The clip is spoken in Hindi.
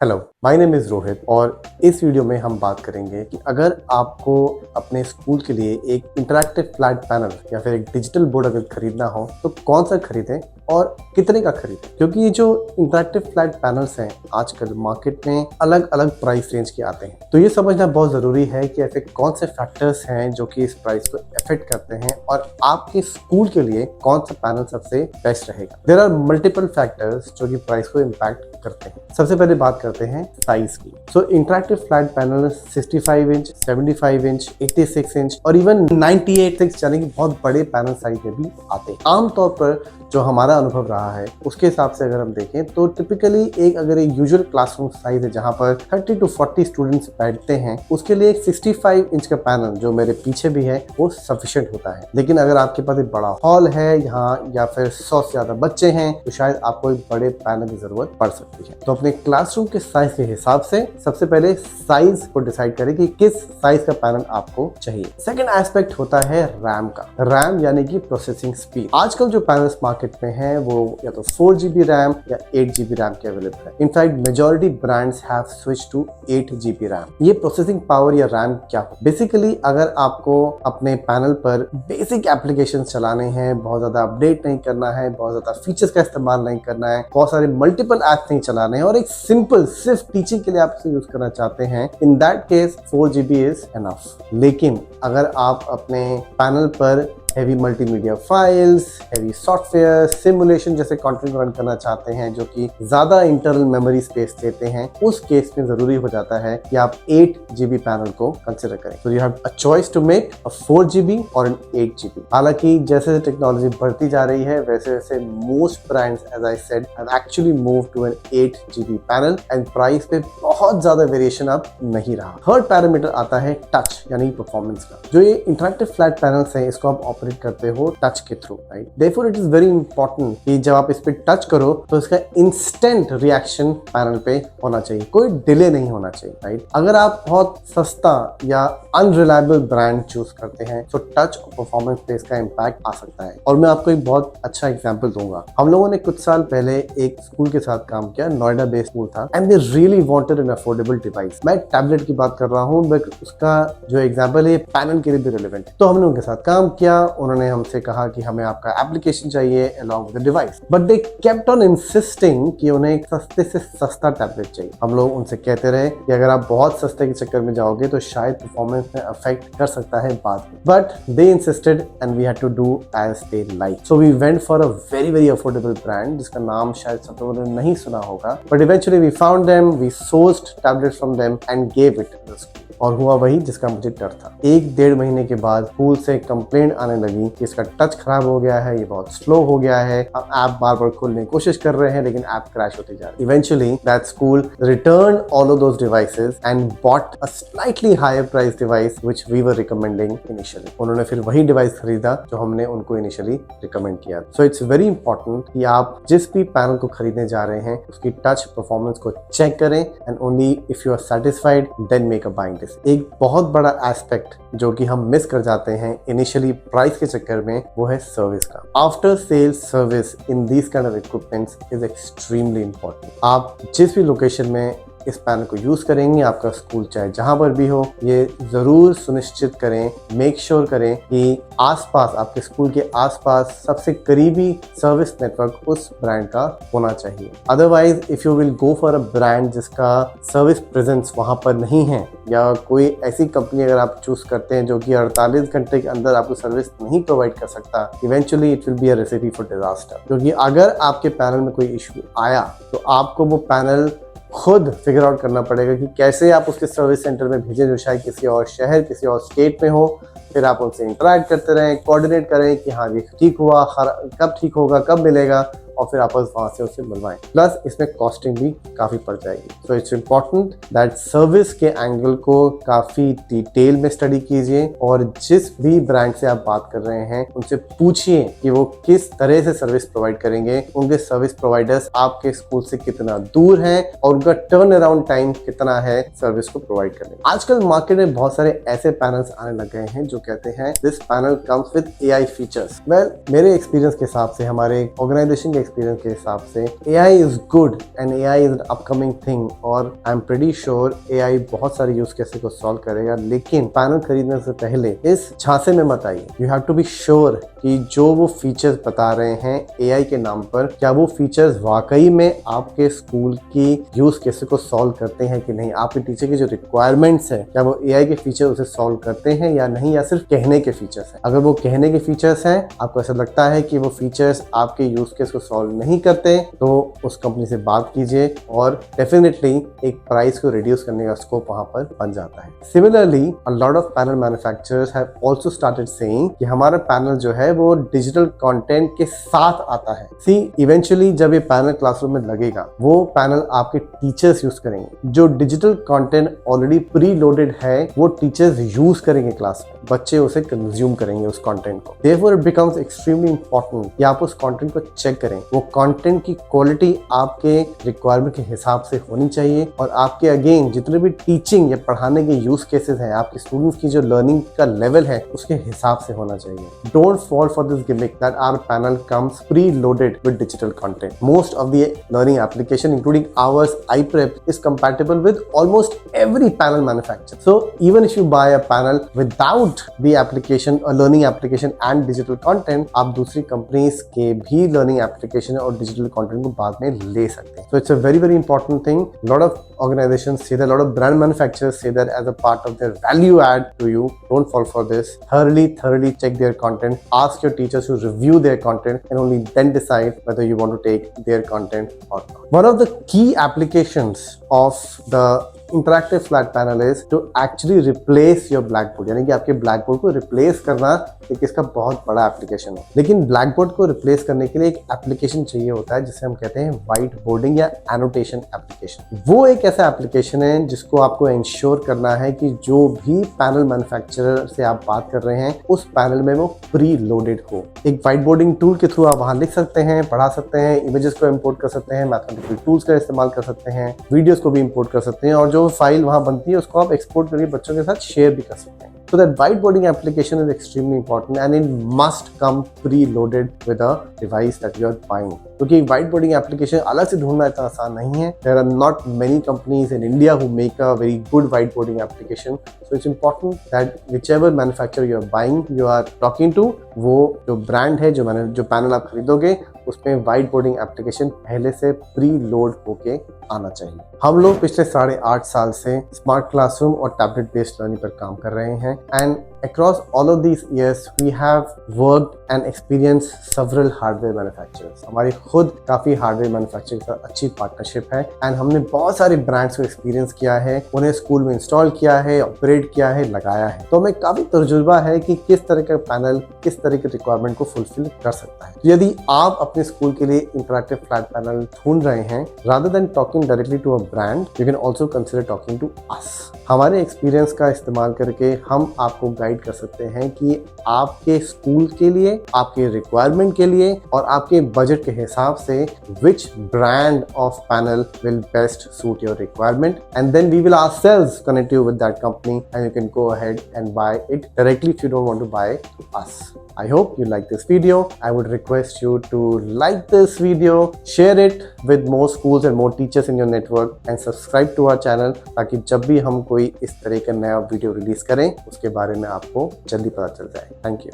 Hello, my name is Rohit और इस वीडियो में हम बात करेंगे कि अगर आपको अपने स्कूल के लिए एक इंटरैक्टिव फ्लैट पैनल या फिर एक डिजिटल बोर्ड अगर खरीदना हो तो कौन सा खरीदें और कितने का खरीदें। क्योंकि ये जो इंटरैक्टिव फ्लैट पैनल्स हैं आजकल मार्केट में अलग अलग प्राइस रेंज के आते हैं, तो ये समझना बहुत ज़रूरी है कि ऐसे कौन से फैक्टर्स हैं जो कि इस प्राइस को अफेक्ट करते हैं और आपके स्कूल के लिए कौन सा पैनल सबसे बेस्ट रहेगा। देयर आर मल्टीपल फैक्टर्स जो कि प्राइस को इम्पैक्ट करते हैं। सबसे पहले बात करते हैं साइज की। So interactive flat panel 65 inch, 75 inch, 86 inch और इवन 98 इंच यानी कि बहुत बड़े पैनल साइज में भी आते हैं। आमतौर पर जो हमारा अनुभव रहा है उसके हिसाब से अगर हम देखें तो टिपिकली एक यूजुअल क्लासरूम साइज है जहां पर 30 to 40 स्टूडेंट्स बैठते हैं, उसके लिए एक 65 इंच का पैनल जो मेरे पीछे भी है वो सफिशिएंट होता है। लेकिन अगर आपके पास एक बड़ा हॉल है यहाँ या फिर 100 से ज्यादा बच्चे हैं तो शायद आपको एक बड़े पैनल की जरूरत पड़ सकती है। तो अपने क्लासरूम के साइज के हिसाब से सबसे पहले साइज को डिसाइड करें कि किस साइज का पैनल आपको चाहिए। सेकेंड एस्पेक्ट होता है रैम का। रैम यानी कि प्रोसेसिंग स्पीड। आजकल जो पैनल्स मार्केट में है वो या तो 4GB रैम या 8GB रैम के अवेलेबल है। In fact majority brands have switch to 8GB RAM. ये प्रोसेसिंग पावर या रैम क्या हो? बेसिकली अगर आपको अपने पैनल पर बेसिक एप्लीकेशन चलाने हैं, बहुत ज्यादा अपडेट नहीं करना है, बहुत ज्यादा फीचर्स का इस्तेमाल नहीं करना है, बहुत सारे मल्टीपल ऐप्स नहीं चलाने हैं और एक सिंपल सिर्फ टीचिंग के लिए आप इसे यूज करना चाहते हैं, in that case 4GB is enough. लेकिन अगर आप अपने पैनल पर heavy multimedia files, heavy software, simulation जैसे कंटेंट रन करना चाहते हैं जो कि ज्यादा इंटरनल मेमोरी स्पेस देते हैं, उस केस में जरूरी हो जाता है कि आप 8GB पैनल को कंसिडर करें। तो you have a choice to make a 4GB और एन 8GB। हालांकि जैसे टेक्नोलॉजी बढ़ती जा रही है वैसे वैसे most brands as I said have actually move to an 8GB panel and price पे बहुत ज्यादा वेरिएशन अब नहीं रहा। थर्ड पैरामीटर आता है टच यानी परफॉर्मेंस का। जो ये इंटरैक्टिव फ्लैट पैनल्स है इसको आप करते हो टच के through, right? Therefore it is very important कि जब आप इस पे टच करो तो इसका इंस्टेंट रिएक्शन पैनल पे होना चाहिए, कोई डिले नहीं होना चाहिए, राइट? अगर आप बहुत सस्ता या अनरिलायबल ब्रांड चूज करते हैं तो टच और परफॉर्मेंस पे इसका इम्पैक्ट आ सकता है। और मैं आपको एक बहुत अच्छा एग्जांपल दूंगा। हम लोगों ने कुछ साल पहले एक स्कूल के साथ काम किया, नोएडा बेस्ड स्कूल था and they really wanted an affordable device. मैं टैबलेट की बात कर रहा हूँ बट उसका जो एग्जांपल है पैनल के लिए भी रिलेवेंट। तो हमने उनके साथ काम किया, उन्होंने हमसे कहा कि हमें आपका एप्लीकेशन चाहिए along with the device, but they kept on insisting कि उन्हें एक सस्ते से सस्ता टैबलेट चाहिए। हम लोग उनसे कहते रहे कि अगर आप बहुत सस्ते के चक्कर में जाओगे तो शायद परफॉर्मेंस में अफेक्ट कर सकता है बाद में, but they insisted and we had to do as they like. So we went for a very very affordable brand जिसका नाम शायद सब लोगों ने नहीं सुना होगा, but eventually we found them, we sourced tablets from them and gave it to the school. और हुआ वही जिसका मुझे डर था। 1-1.5 महीने के बाद स्कूल से कंप्लेंट आने लगी कि इसका टच खराब हो गया है, ये बहुत स्लो हो गया है, हम ऐप बार बार खोलने की कोशिश कर रहे हैं लेकिन ऐप क्रैश होती जा रही है। Eventually that school return all of those devices and bought a slightly higher price device which we were recommending initially. उन्होंने फिर वही डिवाइस खरीदा जो हमने उनको इनिशियली रिकमेंड किया। सो इट्स वेरी इंपॉर्टेंट कि आप जिस भी पैनल को खरीदने जा रहे हैं उसकी टच परफॉर्मेंस को चेक करें and only if you are satisfied then make a buying. एक बहुत बड़ा एस्पेक्ट जो कि हम मिस कर जाते हैं इनिशियली प्राइस के चक्कर में वो है सर्विस का। After sale service in these kind of equipments is extremely important. आप जिस भी लोकेशन में इस पैनल को यूज करेंगे, आपका स्कूल चाहे जहां पर भी हो, ये जरूर सुनिश्चित करें, मेक श्योर करें कि आसपास आपके स्कूल के आसपास सबसे करीबी सर्विस नेटवर्क उस ब्रांड का होना चाहिए। Otherwise if you will go for a brand जिसका सर्विस प्रेजेंस वहां पर नहीं है या कोई ऐसी कंपनी अगर आप चूज करते हैं जो कि 48 घंटे के अंदर आपको सर्विस नहीं प्रोवाइड कर सकता, eventually it will be a recipe for disaster. क्योंकि अगर आपके पैनल में कोई इश्यू आया तो आपको वो पैनल खुद फिगर आउट करना पड़ेगा कि कैसे आप उसके सर्विस सेंटर में भेजें जो शायद किसी और शहर, किसी और स्टेट में हो। फिर आप उनसे इंटरैक्ट करते रहें, कोऑर्डिनेट करें कि हाँ ये ठीक हुआ, कब ठीक होगा, कब मिलेगा, और फिर आप वहां से उसे मिलवाएं। प्लस इसमें कॉस्टिंग भी काफी पड़ जाएगी। So it's important that service के एंगल को काफी डिटेल में स्टडी कीजिए और जिस भी ब्रांड से आप बात कर रहे हैं उनसे पूछिए कि वो किस तरह से सर्विस प्रोवाइड करेंगे, उनके सर्विस प्रोवाइडर्स आपके स्कूल से कितना दूर हैं और उनका टर्न अराउंड टाइम कितना है सर्विस को प्रोवाइड करने। आजकल मार्केट में बहुत सारे ऐसे पैनल्स आने लग गए हैं जो कहते हैं this panel comes with AI features. Well, मेरे एक्सपीरियंस के हिसाब से, हमारे ऑर्गेनाइजेशन के एक्सपीरियंस के हिसाब से AI is good and AI is an upcoming thing, और I am pretty sure AI बहुत सारे यूज केसेस को सॉल्व करेगा। लेकिन पैनल खरीदने से पहले इस झांसे में मत आइए। You have to be sure कि जो वो फीचर्स बता रहे हैं AI के नाम पर, क्या वो फीचर्स वाकई में आपके स्कूल की यूज केसेस को सॉल्व करते हैं कि नहीं। आपके टीचर की जो रिक्वायरमेंट्स है, क्या वो AI के फीचर उसे सॉल्व करते हैं या नहीं, या सिर्फ कहने के फीचर्स हैं। अगर वो कहने के फीचर्स हैं, आपको ऐसा लगता है कि वो फीचर्स आपके यूज केस को सॉल्व नहीं करते, तो उस कंपनी से बात कीजिए और डेफिनेटली एक प्राइस को रिड्यूस करने का स्कोप वहां पर बन जाता है। Similarly a lot of panel manufacturers have also started saying कि हमारा पैनल जो है वो डिजिटल कंटेंट के साथ आता है। सी इवेंचुअली जब ये पैनल क्लासरूम में लगेगा, वो पैनल आपके टीचर्स यूज करेंगे। जो digital content already pre loaded है वो टीचर्स यूज करेंगे क्लास में, बच्चे उसे कंज्यूम करेंगे उस कंटेंट को। Therefore it becomes extremely important कि आप उस कंटेंट को चेक करें। वो कंटेंट की क्वालिटी आपके रिक्वायरमेंट के हिसाब से होनी चाहिए, और आपके अगेन जितने भी टीचिंग या पढ़ाने के यूज केसेस हैं, आपके स्टूडेंट्स की जो लर्निंग का लेवल है उसके हिसाब से होना चाहिए। Don't fall for this gimmick that our panel comes preloaded with digital content. Most of the learning application including ours, iPrep is compatible with almost every panel manufacturer. So even if you buy a panel without the application or learning application and digital content, आप दूसरी कंपनीज के भी लर्निंग एप्लीकेशन और डिजिटल कंटेंट को बाद में ले सकते हैं। So it's a very very important thing. Lot of organizations say that, a lot of brand manufacturers say that as a part of their value add to you. Don't fall for this. Thoroughly check their content. Ask your teachers to review their content and only then decide whether you want to take their content or not. One of the key applications of the interactive flat panel is to actually replace your blackboard, यानी कि आपके ब्लैक बोर्ड को रिप्लेस करना एक इसका बहुत बड़ा एप्लीकेशन है। लेकिन ब्लैक बोर्ड को रिप्लेस करने के लिए एक एप्लीकेशन चाहिए होता है जिसे हम कहते हैं व्हाइट बोर्डिंग या एनोटेशन एप्लीकेशन। वो एक ऐसा एप्लीकेशन है जिसको आपको इंश्योर करना है कि जो भी पैनल मैन्युफैक्चरर से आप बात कर रहे हैं उस पैनल में वो प्री लोडेड हो। एक व्हाइट बोर्डिंग टूल के थ्रू आप वहां लिख सकते हैं, पढ़ा सकते हैं, इमेजेस को इंपोर्ट कर सकते हैं, मैथमेटिकल टूल्स का इस्तेमाल कर सकते हैं, वीडियोस को भी इंपोर्ट कर सकते हैं, और जो फाइल वहां बनती है उसको आप एक्सपोर्ट करके बच्चों के साथ शेयर भी कर सकते हैं। So that whiteboarding application is extremely important and it must come pre-loaded with a device that you are buying. क्योंकि whiteboarding application अलग से ढूंढना इतना आसान नहीं है। There are not many companies in India who make a very good whiteboarding application. So it's important that whichever manufacturer you are buying, you are talking to, वो जो ब्रांड है, जो पैनल आप खरीदोगे, उसमें व्हाइट बोर्डिंग एप्लीकेशन पहले से प्री लोड होके आना चाहिए। हम लोग पिछले 8.5 साल से स्मार्ट क्लासरूम और टैबलेट बेस्ड लर्निंग पर काम कर रहे हैं, and across all of these years we have worked and experienced several hardware manufacturers. हमारी खुद काफी हार्डवेयर मैन्युफैक्चरर के साथ अच्छी पार्टनरशिप है, एंड हमने बहुत सारे ब्रांड्स को एक्सपीरियंस किया है, उन्हें स्कूल में इंस्टॉल किया है, ऑपरेट किया है, लगाया है। तो हमें काफी तजुर्बा है कि किस तरह का पैनल किस तरह के रिक्वायरमेंट को फुलफिल कर सकता है। तो यदि आप अपने स्कूल के लिए इंटरैक्टिव फ्लैट पैनल ढूंढ रहे हैं, rather than talking directly to a brand, you can also consider talking to us. हमारे एक्सपीरियंस का इस्तेमाल करके हम आपको गाइड कर सकते हैं कि आपके स्कूल के लिए, आपके रिक्वायरमेंट के लिए और आपके बजट के हिसाब से which brand of panel will best suit your requirement, and then we will ourselves connect you with that company and you can go ahead and buy it directly if you don't want to buy it to us. I hope you like this video. I would request you to like this video, share it with more schools and more teachers in your network, and subscribe to our channel ताकि जब भी हम कोई इस तरह का नया वीडियो रिलीज करें उसके बारे में आपको जल्दी पता चल जाए। Thank you.